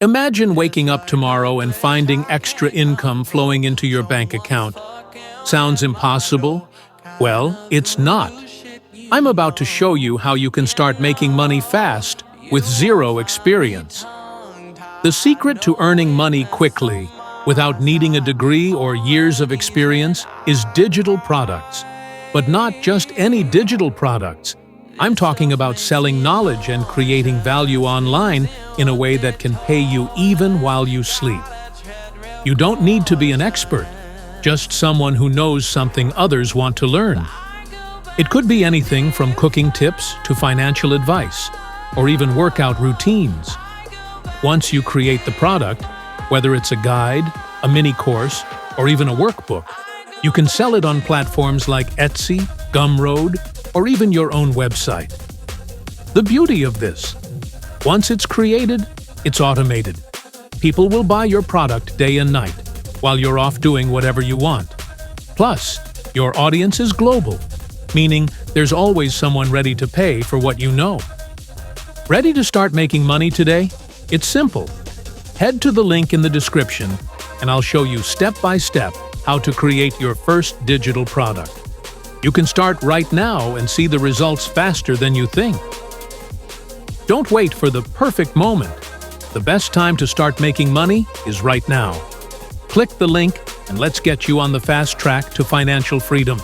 Imagine waking up tomorrow and finding extra income flowing into your bank account. Sounds impossible? Well, it's not. I'm about to show you how you can start making money fast with zero experience. The secret to earning money quickly, without needing a degree or years of experience, is digital products. But not just any digital products. I'm talking about selling knowledge and creating value online in a way that can pay you even while you sleep. You don't need to be an expert, just someone who knows something others want to learn. It could be anything from cooking tips to financial advice, or even workout routines. Once you create the product, whether it's a guide, a mini course, or even a workbook, you can sell it on platforms like Etsy, Gumroad, or even your own website. The beauty of this: once it's created, it's automated. People will buy your product day and night, while you're off doing whatever you want. Plus, your audience is global, meaning there's always someone ready to pay for what you know. Ready to start making money today? It's simple. Head to the link in the description, and I'll show you step by step how to create your first digital product. You can start right now and see the results faster than you think. Don't wait for the perfect moment. The best time to start making money is right now. Click the link and let's get you on the fast track to financial freedom.